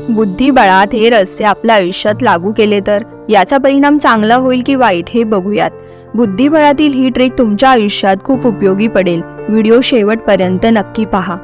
बुद्धिबळात हे रहस्य आपल्या आयुष्यात लागू केले तर याचा परिणाम चांगला होईल की वाईट हे बघूयात. बुद्धिबळातील ही ट्रिक तुमच्या आयुष्यात खूप उपयोगी पडेल. व्हिडिओ शेवटपर्यंत नक्की पहा.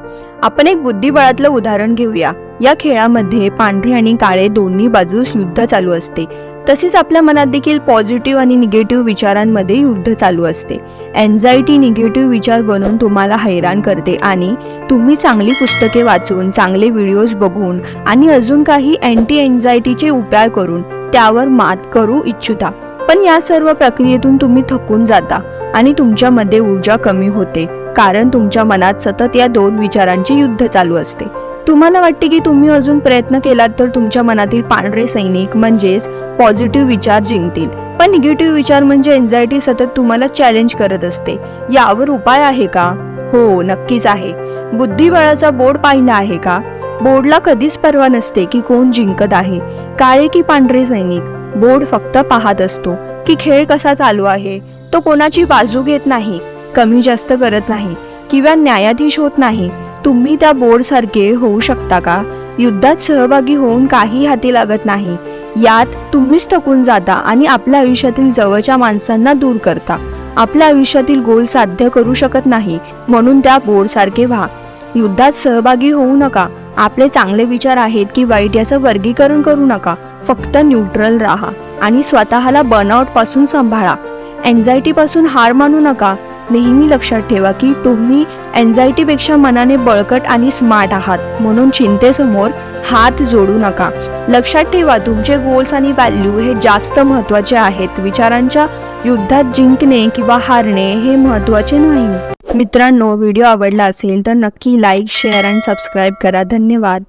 आपण एक बुद्धिबळातलं उदाहरण घेऊया. या खेळामध्ये पांढरे आणि काळे दोन्ही बाजूस युद्ध चालू असते. तसेच आपल्या मनात देखील पॉझिटिव्ह आणि निगेटिव्ह विचारांमध्ये युद्ध चालू असते. एन्झायटी निगेटिव्ह विचार बनवून तुम्हाला हैराण करते आणि तुम्ही चांगली पुस्तके वाचून, चांगले व्हिडिओज बघून आणि अजून काही अँटी एन्झायटीचे उपाय करून त्यावर मात करू इच्छिता. पण या सर्व प्रक्रियेतून तुम्ही थकून जाता आणि तुमच्यामध्ये ऊर्जा कमी होते, कारण तुमच्या मनात सतत या दोन विचारांचे युद्ध चालू असते. तुम्हाला वाटते की तुम्ही अजून प्रयत्न केलात तर तुमच्या मनातील पांढरे सैनिक म्हणजेच पॉझिटिव्ह विचार जिंकतील, पण निगेटिव्ह विचार म्हणजे एन्झायटी सतत तुम्हाला चॅलेंज करत असते. यावर उपाय आहे का? हो, नक्कीच आहे. बुद्धिबळाचा बोर्ड पाहिला आहे का? बोर्डला कधीच पर्वा नसते की कोण जिंकत आहे, काळे की पांढरे सैनिक. बोर्ड फक्त पाहत असतो की खेळ कसा चालू आहे. तो कोणाची बाजू घेत नाही, कमी जास्त करत नाही किंवा न्यायाधीश होत नाही. तुम्ही त्या बोर्ड सारखे होऊ शकता का? युद्धात सहभागी होऊन काही हाती लागत नाही. यात तुम्हीच थकून जाता आणि आपल्या आयुष्यातील जवळच्या माणसांना दूर करता. आपल्या आयुष्यातील गोल साध्य करू शकत नाही, म्हणून त्या बोर्ड सारखे व्हा. युद्धात सहभागी होऊ नका. आपले चांगले विचार आहेत की वाईट याचं वर्गीकरण करू नका. फक्त न्यूट्रल राहा आणि स्वतःला बर्नआउट पासून सांभाळा. एन्झायटी पासून हार मानू नका. नेहमी लक्षात ठेवा की तुम्ही एन्झायटीपेक्षा मनाने बळकट आणि स्मार्ट आहात, म्हणून चिंतेसमोर हात जोडू नका. लक्षात ठेवा, तुमचे गोल्स आणि व्हॅल्यू हे जास्त महत्त्वाचे आहेत. विचारांच्या युद्धात जिंकणे किंवा हारणे हे महत्त्वाचे नाही. मित्रांनो, व्हिडिओ आवडला असेल तर नक्की लाईक, शेअर आणि सबस्क्राईब करा. धन्यवाद.